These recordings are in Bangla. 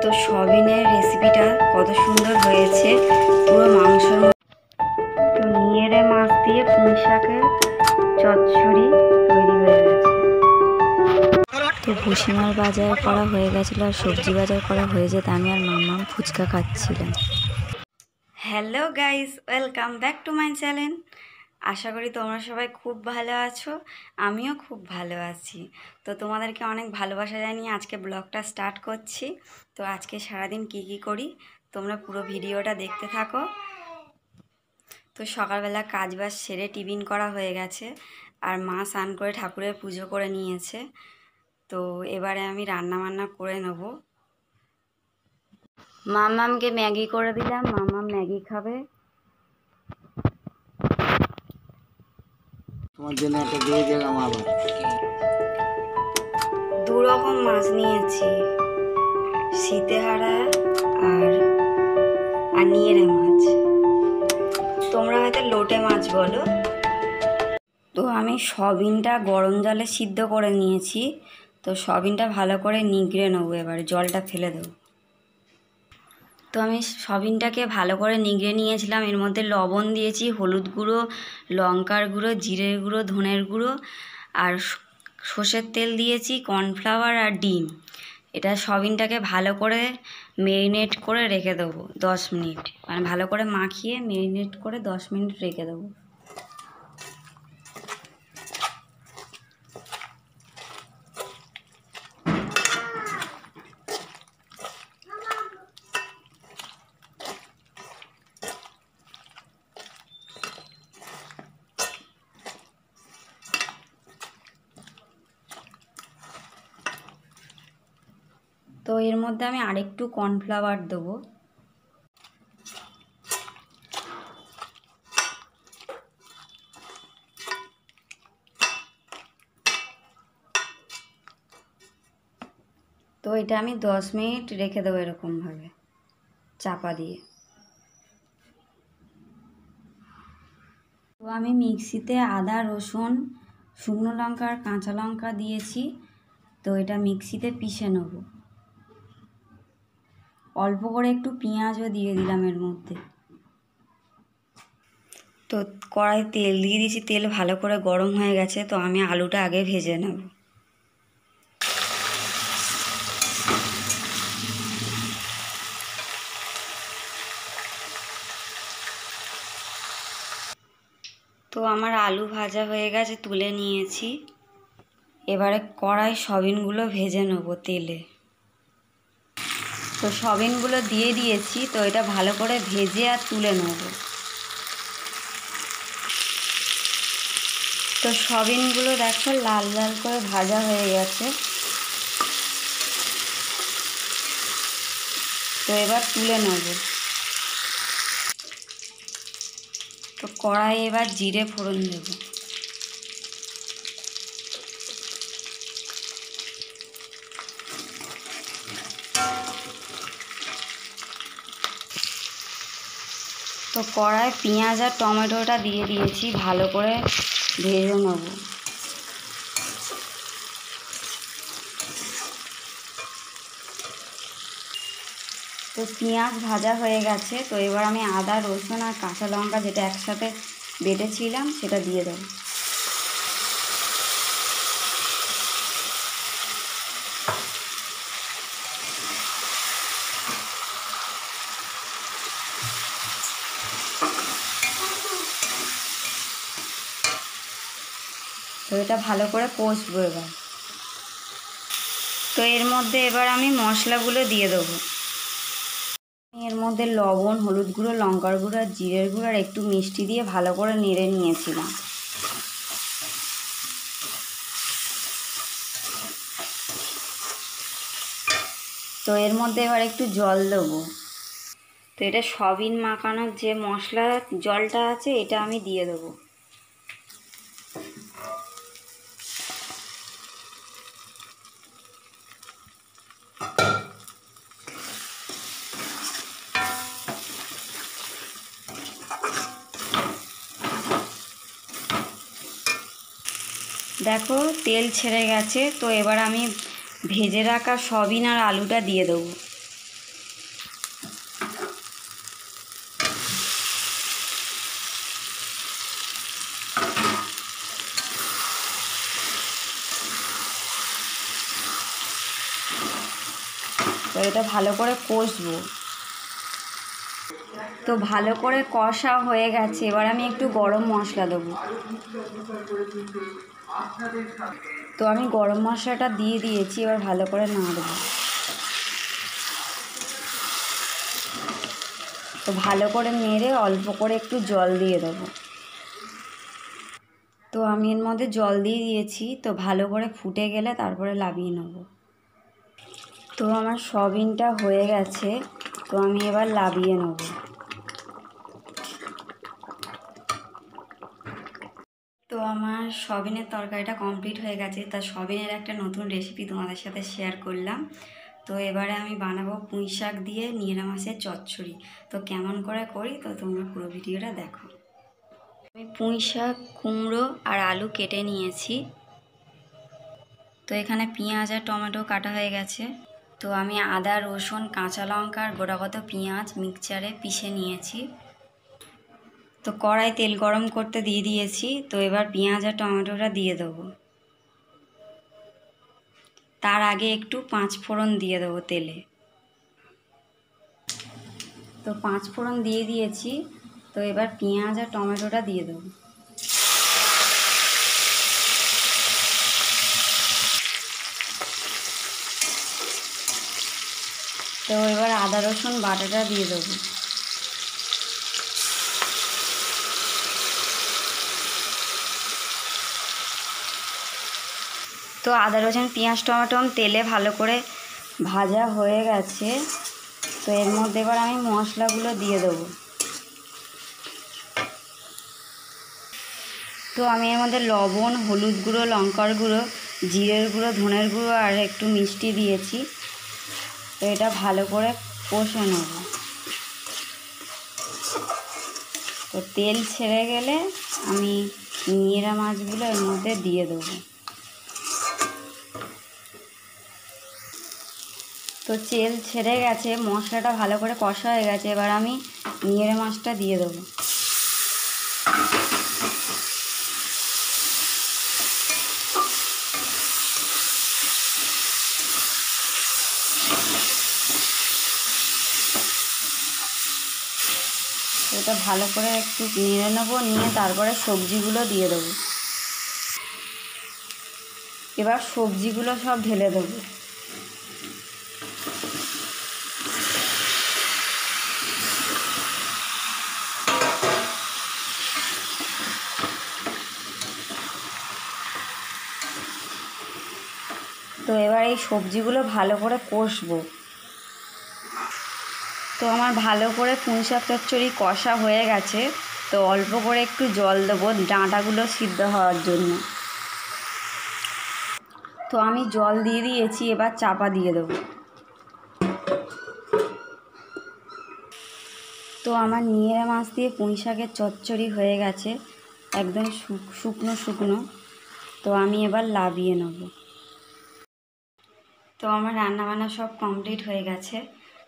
তো সবিনের রেসিপিটা কত সুন্দর হয়েছে, পুরো মাংসের মতো। তো নিয়েরে মাছ দিয়ে পুঁই শাকের চচ্চড়ি তৈরি হয়ে গেছে। তো ভুসিমাল বাজার করা হয়ে গেছিলো আর সবজি বাজার করা হয়ে যেত, আমি আর মাম্মাম ফুচকা খাচ্ছিলাম। Hello guys, welcome back to my channel. আশা করি তোমরা সবাই খুব ভালো আছো, আমিও খুব ভালো আছি। তো তোমাদেরকে অনেক ভালোবাসা জানিয়ে আজকে ব্লগটা স্টার্ট করছি। তো আজকে সারাদিন কি করি তোমরা পুরো ভিডিওটা দেখতে থাকো। তো সকালবেলা কাজবাজ সেরে টিফিন করা হয়ে গেছে, আর মা স্নান করে ঠাকুরের পুজো করে নিয়েছে। তো এবারে আমি রান্না বান্না করে নেব। মাম্মামকে ম্যাগি করে দিলাম, মাম্মাম ম্যাগি খাবে। তোমার জন্য একটা দিয়ে দিলাম। আবার দু রকম মাছ নিয়েছি, শীতেহারা আর নিয়েরে মাছ। তোমরা হয়তো লোটে মাছ বলো। তো আমি সবিনটা গরম জলে সিদ্ধ করে নিয়েছি। তো সবিনটা ভালো করে নিগড়ে নেবো, এবারে জলটা ফেলে দেবো। তো আমি সবিনটাকে ভালো করে নিগড়ে নিয়েছিলাম। এর মধ্যে লবণ দিয়েছি, হলুদ গুঁড়ো, লঙ্কার গুঁড়ো, জিরের গুঁড়ো, ধনের গুঁড়ো আর সর্ষের তেল দিয়েছি, কর্নফ্লাওয়ার আর ডিম। এটা সবিনটাকে ভালো করে মেরিনেট করে রেখে দেবো 10 মিনিট, মানে ভালো করে মাখিয়ে মেরিনেট করে 10 মিনিট রেখে দেবো। তো এর মধ্যে আমি আরেকটু কর্নফ্লাওয়ার দেবো। তো এটা আমি 10 মিনিট রেখে দেবো এরকমভাবে চাপা দিয়ে। তো আমি মিক্সিতে আদা, রসুন, শুকনো লঙ্কা আর কাঁচা লঙ্কা দিয়েছি। তো এটা মিক্সিতে পিষে নেব। অল্প করে একটু পেঁয়াজও দিয়ে দিলাম এর মধ্যে। তো কড়াই তেল দিয়ে দিয়েছি, তেল ভালো করে গরম হয়ে গেছে। তো আমি আলুটা আগে ভেজে নেব। তো আমার আলু ভাজা হয়ে গেছে, তুলে নিয়েছি। এবারে কড়াই সবিনগুলো ভেজে নেব তেলে। তো সবিনগুলো দিয়ে দিয়েছি। তো এটা ভালো করে ভেজে আর তুলে নেব। তো সবিনগুলো দেখো লাল লাল করে ভাজা হয়ে গেছে। তো এবার তুলে নেব। তো কড়াই এবার জিরে ফোড়ন দেব। তো কড়াই পেঁয়াজ আর টমেটোটা দিয়ে দিয়েছি, ভালো করে ভেজে নেব। তো পেঁয়াজ ভাজা হয়ে গেছে। তো এবার আমি আদা, রসুন আর কাঁচা লঙ্কা যেটা একসাথে বেটেছিলাম সেটা দিয়ে দেবো। তো এটা ভালো করে কষবো এবার। তো এর মধ্যে এবার আমি মশলাগুলো দিয়ে দেবো। এর মধ্যে লবণ, হলুদ গুঁড়ো, লঙ্কার গুঁড়ো আর জিরের গুঁড়ো আর একটু মিষ্টি দিয়ে ভালো করে নেড়ে নিয়েছিলাম। তো এর মধ্যে এবার একটু জল দেবো। তো এটা সবিন মাখানোর যে মশলা জলটা আছে এটা আমি দিয়ে দেবো। দেখো তেল ছেড়ে গেছে। তো এবার আমি ভেজে রাখা সবিন আর আলুটা দিয়ে দেবো। তো এটা ভালো করে কষবো। তো ভালো করে কষা হয়ে গেছে, এবার আমি একটু গরম মশলা দেবো। তো আমি গরম মশলাটা দিয়ে দিয়েছি, এবার ভালো করে নাড়বো। তো ভালো করে নেড়ে অল্প করে একটু জল দিয়ে দেবো। তো আমি এর মধ্যে জল দিয়ে দিয়েছি। তো ভালো করে ফুটে গেলে তারপরে নামিয়ে নেব। তো আমার সয়াবিনটা হয়ে গেছে, তো আমি এবার নামিয়ে নেব। তো আমার সয়াবিনের তরকারিটা কমপ্লিট হয়ে গেছে। তা সয়াবিনের একটা নতুন রেসিপি তোমাদের সাথে শেয়ার করলাম। তো এবারে আমি বানাবো পুঁই শাক দিয়ে নিয়েরা মাছের চচ্চড়ি। তো কেমন করে করি তো তোমরা পুরো ভিডিওটা দেখো। আমি পুঁই শাক, কুমড়ো আর আলু কেটে নিয়েছি। তো এখানে পেঁয়াজ আর টমেটো কাটা হয়ে গেছে। তো আমি আদা, রসুন, কাঁচা লঙ্কা আর গোটাকত পেঁয়াজ মিক্সচারে পিষে নিয়েছি। তো কড়াই তেল গরম করতে দিয়ে দিয়েছি। তো এবার পেঁয়াজ আর টমেটোটা দিয়ে দেবো। তার আগে একটু 5 ফোড়ন দিয়ে দেবো তেলে। তো 5 ফোড়ন দিয়ে দিয়েছি। তো এবার পেঁয়াজ আর টমেটোটা দিয়ে দেবো। তো এবার আদা রসুন বাটাটা দিয়ে দেবো। তো আদা রসুন পেঁয়াজ টমেটো তেলে ভালো করে ভাজা হয়ে গেছে। তো এর মধ্যে এবার আমি মশলাগুলো দিয়ে দেবো। তো আমি এর মধ্যে লবণ, হলুদ গুঁড়ো, লঙ্কার গুঁড়ো, জিরের গুঁড়ো, ধনের গুঁড়ো আর একটু মিষ্টি দিয়েছি। তো এটা ভালো করে কষে নেব। তো তেল ছেড়ে গেলে আমি নিয়েরা মাছগুলো এর মধ্যে দিয়ে দেবো। তো তেল ছেড়ে গেছে, মশলাটা ভালো করে কষা হয়ে গেছে। এবার আমি নিয়েরা মাছটা দিয়ে দেবো। এটা ভালো করে একটু নেড়ে নেবো, নিয়ে তারপরে সবজিগুলো দিয়ে দেবো। এবার সবজিগুলো সব ঢেলে দেবো। তো এবার এই সবজিগুলো ভালো করে কষবো। তো আমার ভালো করে পুঁই শাক চচ্চড়ি কষা হয়ে গেছে। তো অল্প করে একটু জল দেবো ডাঁটাগুলো সিদ্ধ হওয়ার জন্য। তো আমি জল দিয়ে দিয়েছি, এবার চাপা দিয়ে দেবো। তো আমার নিয়েরা মাছ দিয়ে পুঁই শাকের চচ্চড়ি হয়ে গেছে, একদম শুকনো শুকনো। তো আমি এবার নামিয়ে নেব। তো আমার রান্নাবান্না সব কমপ্লিট হয়ে গেছে।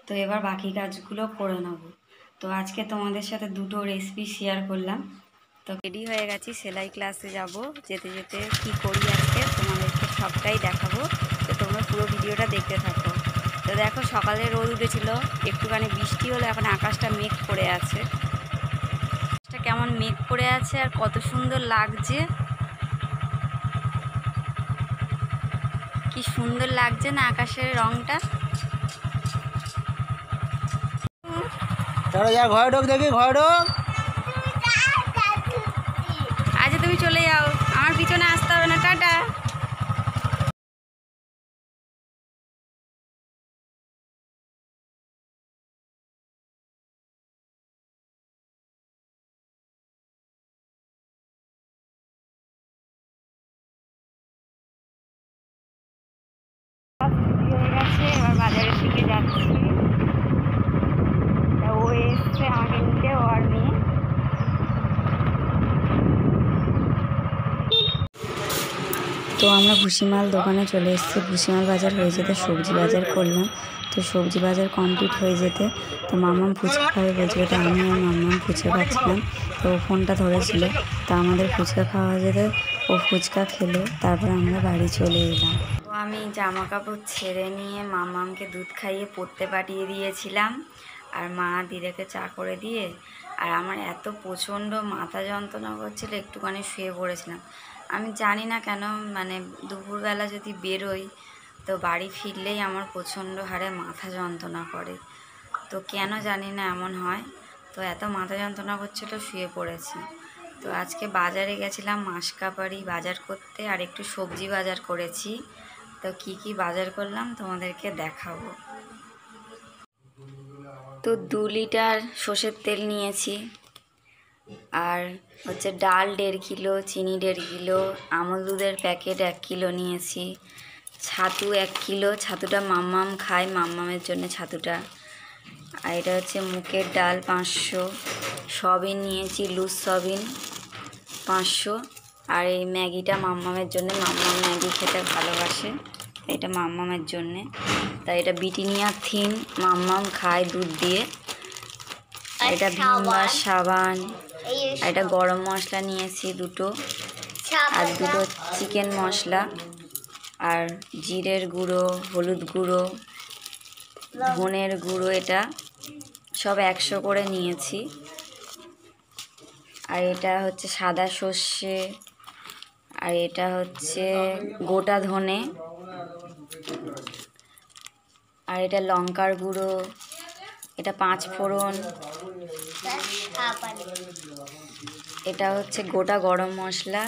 তো এবার বাকি কাজগুলো করে নেব। তো আজকে তোমাদের সাথে দুটো রেসিপি শেয়ার করলাম। তো রেডি হয়ে গেছি, সেলাই ক্লাসে যাব। যেতে যেতে কী করি আজকে তোমাদেরকে সবটাই দেখাবো। তো তোমরা পুরো ভিডিওটা দেখতে থাকো। তো দেখো সকালে রোদ উঠেছিল, একটুখানি বৃষ্টি হলো, এখন আকাশটা মেঘ করে আছে। আকাশটা কেমন মেঘ করে আছে আর কত সুন্দর লাগছে, কি সুন্দর লাগছে না আকাশের রংটা। চলো যা ঘরে ঢোক, দেখি ঘরে ঢোক। আচ্ছা তুমি চলে যাও, আমার পিছনে আসতে হবে না। টাটা। হয়ে গেছে, এবার বাজারের দিকে যাচ্ছি। তা ও এসছে আমাকে নিতে, ওর নিয়ে। তো আমরা ভুসিমাল দোকানে চলে এসেছি। ভুসিমাল বাজার হয়ে যেতে সবজি বাজার করলাম। তো সবজি বাজার কমপ্লিট হয়ে যেতে তো মাম্মাম ফুচকা খাবে বলছিল। তো আমি আর মাম্মাম ফুচকা খাচ্ছিলাম। তো ও ফোনটা ধরেছিল। তা আমাদের ফুচকা খাওয়া যেতে ও ফুচকা খেলো, তারপর আমরা বাড়ি চলে এলাম। তো আমি জামা কাপড় ছেড়ে নিয়ে মামাকে দুধ খাইয়ে পড়তে পাঠিয়ে দিয়েছিলাম, আর মা দিদাকে চা করে দিয়ে, আর আমার এত প্রচণ্ড মাথা যন্ত্রণা করছিল, একটুখানি শুয়ে পড়েছিলাম। আমি জানি না কেন, মানে দুপুরবেলা যদি বেরোই তো বাড়ি ফিরলেই আমার প্রচণ্ড হারে মাথা যন্ত্রণা করে। তো কেন জানি না এমন হয়, তো এত মাথা যন্ত্রণা করছিল, শুয়ে পড়েছি। তো আজকে বাজারে গেছিলাম মাসকাবাড়ি বাজার করতে, আর একটু সবজি বাজার করেছি। তো কি কি বাজার করলাম তোমাদেরকে দেখাবো। তো 2 লিটার সর্ষের তেল নিয়েছি, আর হচ্ছে ডাল 1.5 কিলো, চিনি 1.5 কিলো, আমুল দুধের প্যাকেট 1 কিলো নিয়েছি, ছাতু 1 কিলো, ছাতুটা মাম্মাম খায়, মাম্মামের জন্য ছাতুটা। আর এটা হচ্ছে মুগের ডাল 500, সয়াবিন নিয়েছি, লুজ সয়াবিন 500, আর এই ম্যাগিটা মাম্মামের জন্য, মাম্মাম ম্যাগি খেতে ভালোবাসে, এটা মাম্মামের জন্যে। তাই এটা ব্রিটানিয়া থিন, মাম্মাম খায় দুধ দিয়ে। এটা ভিমবার সাবান, এটা গরম মশলা নিয়েছি 2টো, আর 2টো চিকেন মশলা, আর জিরের গুঁড়ো, হলুদ গুঁড়ো, ধনের গুঁড়ো, এটা সব 100 করে নিয়েছি। আর এটা হচ্ছে সাদা সর্ষে, আর এটা হচ্ছে গোটা ধনে, আর এটা লঙ্কার গুঁড়ো, এটা 5 ফোড়ন, এটা হচ্ছে গোটা গরম মশলা,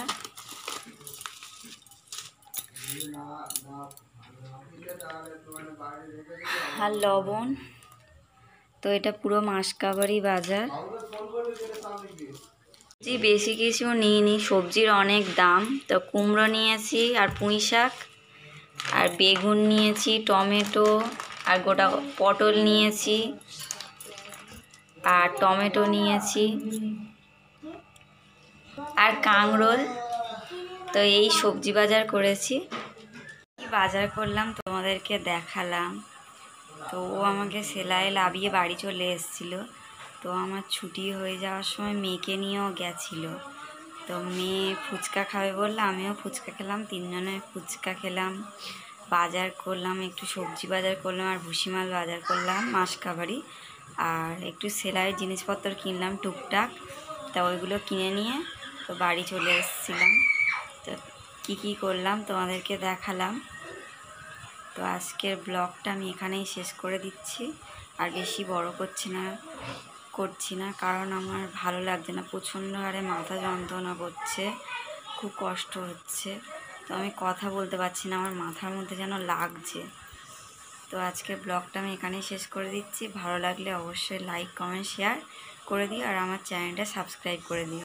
আর লবণ। তো এটা পুরো মাসকাবাড়ি বাজার। বেশি কিছু নিইনি, সবজির অনেক দাম। তো কুমড়ো নিয়েছি, আর পুঁই শাক, আর বেগুন নিয়েছি, টমেটো, আর গোটা পটল নিয়েছি, আর টমেটো নিয়েছি, আর কাঁকরোল। তো এই সবজি বাজার করেছি। বাজার করলাম তোমাদেরকে দেখালাম। তো ও আমাকে সেলাই লাভিয়ে বাড়ি চলে এসেছিলো। তো আমার ছুটি হয়ে যাওয়ার সময় মেয়েকে নিয়েও গেছিলো। তো মেয়ে ফুচকা খাবে বললে আমিও ফুচকা খেলাম, 3 জনে ফুচকা খেলাম। বাজার করলাম, একটু সবজি বাজার করলাম, আর ভুসিমাল বাজার করলাম মাসকাবাড়ি, আর একটু সেলাইয়ের জিনিসপত্র কিনলাম টুকটাক। তা ওইগুলো কিনে নিয়ে তো বাড়ি চলে এসেছিলাম। তো কী করলাম তোমাদেরকে দেখালাম। তো আজকের ব্লগটা আমি এখানেই শেষ করে দিচ্ছি, আর বেশি বড় করছি না, কারণ আমার ভালো লাগছে না, প্রচণ্ড হারে মাথা যন্ত্রণা করছে, খুব কষ্ট হচ্ছে। তো আমি কথা বলতে পারছি না, আমার মাথার মধ্যে যেন লাগছে। তো আজকের ব্লগটা আমি এখানেই শেষ করে দিচ্ছি। ভালো লাগলে অবশ্যই লাইক, কমেন্ট, শেয়ার করে দিও, আর আমার চ্যানেলটা সাবস্ক্রাইব করে দিও।